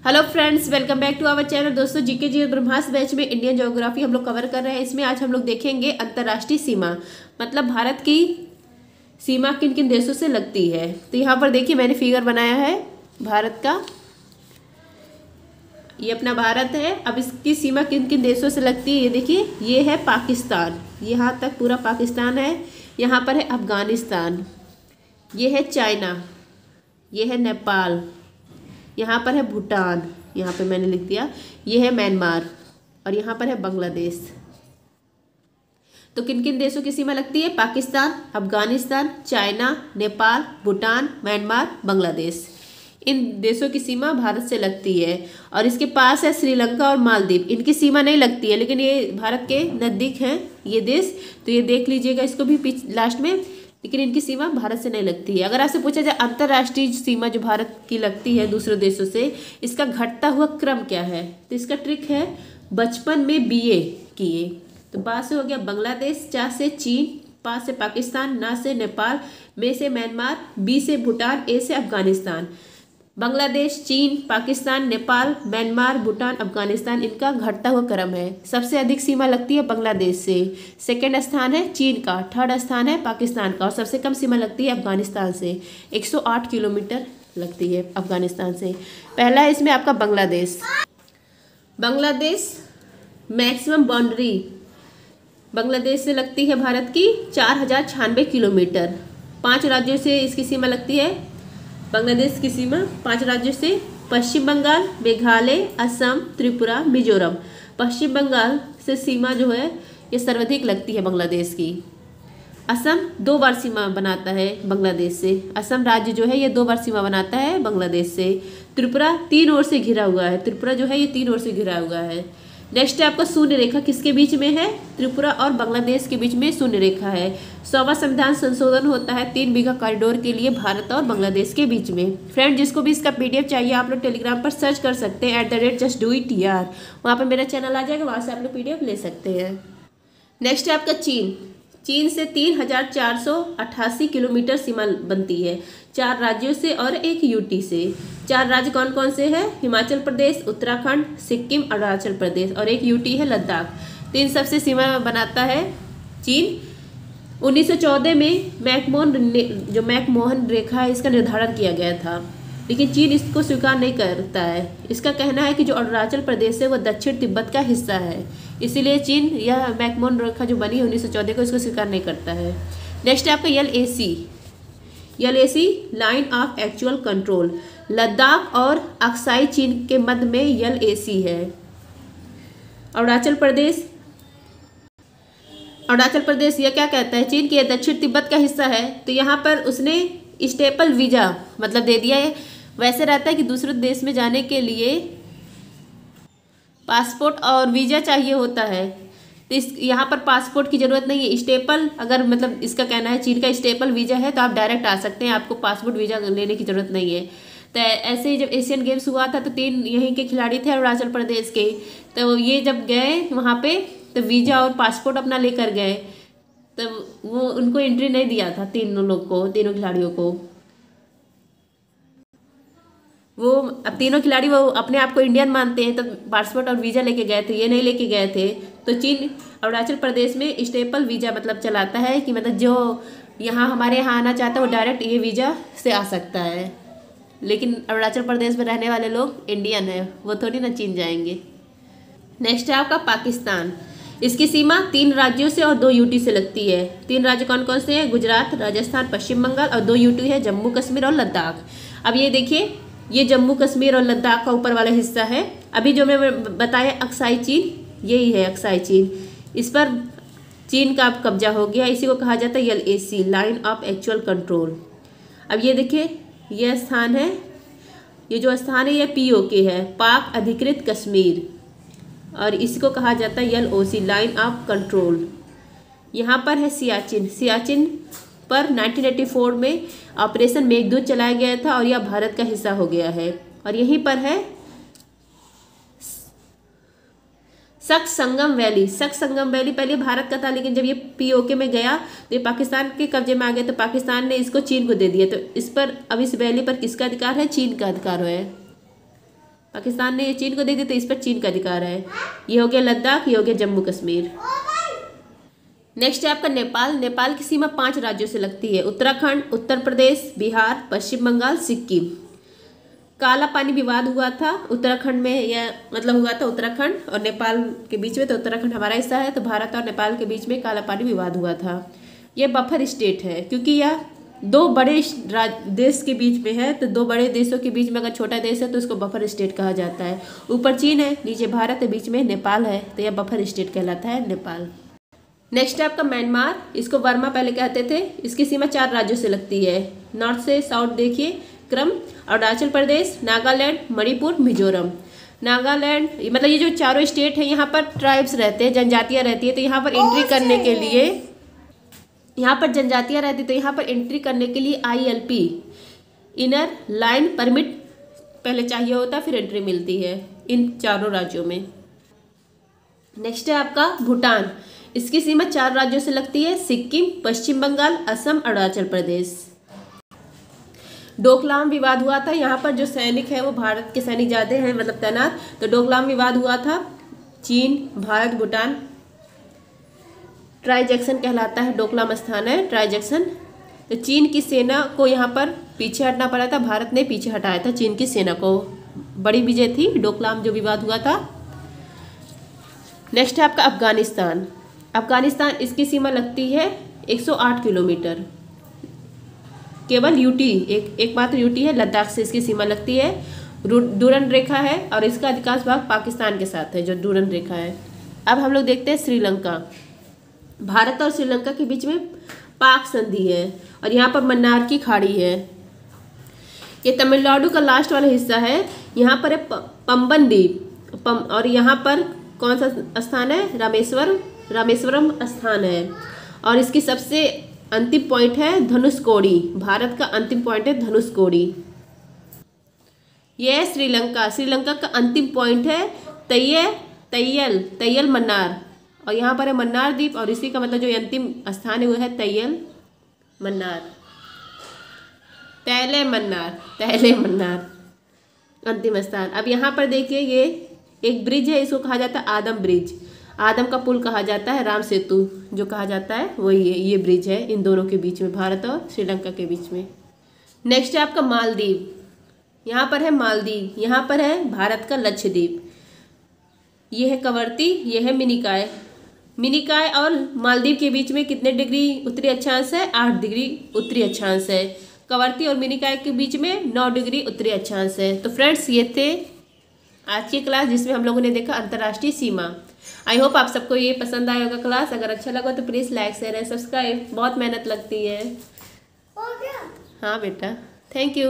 Hello friends, welcome back to our channel. दोस्तों, GK जी ब्रह्मास बैच में इंडियन ज्योग्राफी हम लोग कवर कर रहे हैं। इसमें आज हम लोग देखेंगे अंतर्राष्ट्रीय सीमा, मतलब भारत की सीमा किन किन देशों से लगती है। तो यहाँ पर देखिए, मैंने फिगर बनाया है भारत का। ये अपना भारत है। अब इसकी सीमा किन किन देशों से लगती है ये देखिए। ये है पाकिस्तान, यहाँ तक पूरा पाकिस्तान है। यहाँ पर है अफगानिस्तान, ये है चाइना, ये है नेपाल, यहाँ पर है भूटान, यहाँ पे मैंने लिख दिया, ये है म्यांमार, और यहाँ पर है बांग्लादेश। तो किन किन देशों की सीमा लगती है? Pakistan, Afghanistan, China, Nepal, Bhutan, Myanmar, Bangladesh. इन देशों की सीमा भारत से लगती है। और इसके पास है श्रीलंका और मालदीव। इनकी सीमा नहीं लगती है, लेकिन ये भारत के नज़दीक हैं ये देश। तो ये देख लीजिएगा इसको भी लास्ट में। लेकिन इनकी सीमा भारत से नहीं लगती है। अगर आपसे पूछा जाए अंतर्राष्ट्रीय सीमा जो भारत की लगती है दूसरे देशों से, इसका घटता हुआ क्रम क्या है, तो इसका ट्रिक है बचपन में बीए किए। तो बा से हो गया बांग्लादेश, चा से चीन, पा से पाकिस्तान, ना से नेपाल, मे से म्यांमार, बी से भूटान, ए से अफगानिस्तान। बांग्लादेश, चीन, पाकिस्तान, नेपाल, म्यांमार, भूटान, अफगानिस्तान, इनका घटता हुआ क्रम है। सबसे अधिक सीमा लगती है बांग्लादेश से, सेकंड स्थान है चीन का, थर्ड स्थान है पाकिस्तान का, और सबसे कम सीमा लगती है अफगानिस्तान से। 108 किलोमीटर लगती है अफगानिस्तान से। पहला है इसमें आपका बांग्लादेश। बांग्लादेश मैक्सिमम बाउंड्री बांग्लादेश से लगती है भारत की 4096 किलोमीटर। 5 राज्यों से इसकी सीमा लगती है। बांग्लादेश की सीमा 5 राज्यों से: पश्चिम बंगाल, मेघालय, असम, त्रिपुरा, मिजोरम। पश्चिम बंगाल से सीमा जो है ये सर्वाधिक लगती है बांग्लादेश की। असम 2 बार सीमा बनाता है बांग्लादेश से। असम राज्य जो है ये 2 बार सीमा बनाता है बांग्लादेश से। त्रिपुरा 3 ओर से घिरा हुआ है। त्रिपुरा जो है ये 3 ओर से घिरा हुआ है। नेक्स्ट है आपका शून्य रेखा, किसके बीच में है? त्रिपुरा और बांग्लादेश के बीच में शून्य रेखा है। 100वां संविधान संशोधन होता है 3 बीघा कॉरिडोर के लिए भारत और बांग्लादेश के बीच में। फ्रेंड, जिसको भी इसका पीडीएफ चाहिए आप लोग टेलीग्राम पर सर्च कर सकते हैं @justdoityar। वहाँ पर मेरा चैनल आ जाएगा, वहाँ से आप लोग पीडीएफ ले सकते हैं। नेक्स्ट है आपका चीन। चीन से 3488 किलोमीटर सीमा बनती है, 4 राज्यों से और 1 यूटी से। 4 राज्य कौन कौन से हैं? हिमाचल प्रदेश, उत्तराखंड, सिक्किम, अरुणाचल प्रदेश, और 1 यूटी है लद्दाख। तो इन सबसे सीमा बनाता है चीन। 1914 में मैकमोहन रेखा है, इसका निर्धारण किया गया था, लेकिन चीन इसको स्वीकार नहीं करता है। इसका कहना है कि जो अरुणाचल प्रदेश है वह दक्षिण तिब्बत का हिस्सा है, इसीलिए चीन यह मैकमोहन रेखा जो बनी 1914 को इसको स्वीकार नहीं करता है। नेक्स्ट है आपका LAC line of actual control. Ladakh और अक्साई चीन के मध्य में LAC है। अरुणाचल प्रदेश यह क्या कहता है? चीन के दक्षिण तिब्बत का हिस्सा है। तो यहाँ पर उसने स्टेपल वीजा मतलब दे दिया है। वैसे रहता है कि दूसरे देश में जाने के लिए पासपोर्ट और वीज़ा चाहिए होता है, तो इस यहाँ पर पासपोर्ट की ज़रूरत नहीं है। स्टेपल, अगर मतलब इसका कहना है चीन का स्टेपल वीज़ा है तो आप डायरेक्ट आ सकते हैं, आपको पासपोर्ट वीज़ा लेने की ज़रूरत नहीं है। तो ऐसे ही जब एशियन गेम्स हुआ था तो 3 यहीं के खिलाड़ी थे अरुणाचल प्रदेश के। तो ये जब गए वहाँ पे तो वीज़ा और पासपोर्ट अपना लेकर गए, तो वो उनको एंट्री नहीं दिया था तीनों खिलाड़ियों को। वो अब तीनों खिलाड़ी वो अपने आप को इंडियन मानते हैं, तो पासपोर्ट और वीज़ा लेके गए थे, ये नहीं लेके गए थे। तो चीन अरुणाचल प्रदेश में स्टेपल वीज़ा मतलब चलाता है कि मतलब जो यहाँ हमारे यहाँ आना चाहता है वो डायरेक्ट ये वीज़ा से आ सकता है। लेकिन अरुणाचल प्रदेश में रहने वाले लोग इंडियन है, वो थोड़ी ना चीन जाएंगे। नेक्स्ट है आपका पाकिस्तान। इसकी सीमा 3 राज्यों से और 2 यूटी से लगती है। 3 राज्य कौन कौन से हैं? गुजरात, राजस्थान, पश्चिम बंगाल, और 2 यूटी है जम्मू कश्मीर और लद्दाख। अब ये देखिए, ये जम्मू कश्मीर और लद्दाख का ऊपर वाला हिस्सा है। अभी जो मैं बताया अक्साई चीन, यही है अक्साई चीन। इस पर चीन का अब कब्जा हो गया, इसी को कहा जाता है LAC line of actual control. अब ये देखिए, यह स्थान है, ये जो स्थान है ये POK है, पाक अधिकृत कश्मीर, और इसको कहा जाता है LOC लाइन ऑफ कंट्रोल। यहाँ पर है सियाचिन पर 1984 में ऑपरेशन मेघदूत चलाया गया था और यह भारत का हिस्सा हो गया है। और यहीं पर है सक्संगम वैली पहले भारत का था, लेकिन जब ये POK में गया तो ये पाकिस्तान के कब्जे में आ गया, तो पाकिस्तान ने इसको चीन को दे दिया। तो इस पर अब इस वैली पर किसका अधिकार है? चीन का अधिकार है। पाकिस्तान ने ये चीन को दे दी तो इस पर चीन का अधिकार है। ये हो गया लद्दाख, ये हो गया जम्मू कश्मीर। नेक्स्ट है आपका नेपाल। नेपाल की सीमा 5 राज्यों से लगती है, उत्तराखंड, उत्तर प्रदेश, बिहार, पश्चिम बंगाल, सिक्किम। काला पानी विवाद हुआ था उत्तराखंड में, यह मतलब हुआ था उत्तराखंड और नेपाल के बीच में, तो उत्तराखंड हमारा हिस्सा है, तो भारत और नेपाल के बीच में काला पानी विवाद हुआ था। यह बफर स्टेट है क्योंकि यह 2 बड़े देश के बीच में है, तो 2 बड़े देशों के बीच में अगर छोटा देश है तो उसको बफर स्टेट कहा जाता है। ऊपर चीन है, नीचे भारत है, बीच में नेपाल है, तो यह बफर स्टेट कहलाता है नेपाल। नेक्स्ट है आपका म्यांमार। इसको वर्मा पहले कहते थे। इसकी सीमा 4 राज्यों से लगती है, नॉर्थ से साउथ देखिए क्रम, अरुणाचल प्रदेश, नागालैंड, मणिपुर, मिजोरम। नागालैंड मतलब ये जो चारों स्टेट है, यहाँ पर ट्राइब्स रहते हैं, जनजातियाँ रहती है, तो यहाँ पर एंट्री करने के लिए, यहाँ पर जनजातियाँ रहती है तो यहाँ पर एंट्री करने के लिए ILP इनर लाइन परमिट पहले चाहिए होता, फिर एंट्री मिलती है इन चारों राज्यों में। नेक्स्ट है आपका भूटान। इसकी सीमा 4 राज्यों से लगती है, सिक्किम, पश्चिम बंगाल, असम, अरुणाचल प्रदेश। डोकलाम विवाद हुआ था, यहाँ पर जो सैनिक है वो भारत के सैनिक ज़्यादा हैं, मतलब तैनात, तो डोकलाम विवाद हुआ था। चीन, भारत, भूटान, ट्राई जंक्शन कहलाता है, डोकलाम स्थान है ट्राई जंक्शन। तो चीन की सेना को यहाँ पर पीछे हटना पड़ा था, भारत ने पीछे हटाया था चीन की सेना को। बड़ी विजय थी डोकलाम जो विवाद हुआ था। नेक्स्ट है आपका अफगानिस्तान। अफगानिस्तान इसकी सीमा लगती है 108 किलोमीटर, केवल यूटी एकमात्र यूटी है, लद्दाख से इसकी सीमा लगती है। डूरन रेखा है और इसका अधिकांश भाग पाकिस्तान के साथ है, जो डूरन रेखा है। अब हम लोग देखते हैं श्रीलंका। भारत और श्रीलंका के बीच में पाक संधि है और यहाँ पर मन्नार की खाड़ी है। ये तमिलनाडु का लास्ट वाला हिस्सा है। यहाँ पर है पंबन द्वीप और यहाँ पर कौन सा स्थान है, रामेश्वरम स्थान है। और इसकी सबसे अंतिम पॉइंट है धनुषकोडी, भारत का अंतिम पॉइंट है धनुषकोडी। यह है श्रीलंका। श्रीलंका का अंतिम पॉइंट है तैयल मन्नार, और यहाँ पर है मन्नार द्वीप, और इसी का मतलब जो अंतिम स्थान है वो है तैयल मन्नार, तैले मन्नार अंतिम स्थान। अब यहाँ पर देखिए ये एक ब्रिज है, इसको कहा जाता है आदम ब्रिज, आदम का पुल कहा जाता है, राम सेतु जो कहा जाता है वही है। ये ब्रिज है इन दोनों के बीच में, भारत और श्रीलंका के बीच में। नेक्स्ट है आपका मालदीव। यहाँ पर है मालदीव, यहाँ पर है भारत का लक्षद्वीप। ये है कवरती, ये है मिनिकॉय। मिनिकॉय और मालदीव के बीच में कितने डिग्री उत्तरी अक्षांश है, 8 डिग्री उत्तरी अक्षांश है। कवरती और मिनिकॉय के बीच में 9 डिग्री उत्तरी अक्षांश है। तो फ्रेंड्स ये थे आज की क्लास जिसमें हम लोगों ने देखा अंतर्राष्ट्रीय सीमा। आई होप आप सबको ये पसंद आया होगा क्लास। अगर अच्छा लगा तो please like share and subscribe, बहुत मेहनत लगती है। हाँ बेटा, थैंक यू।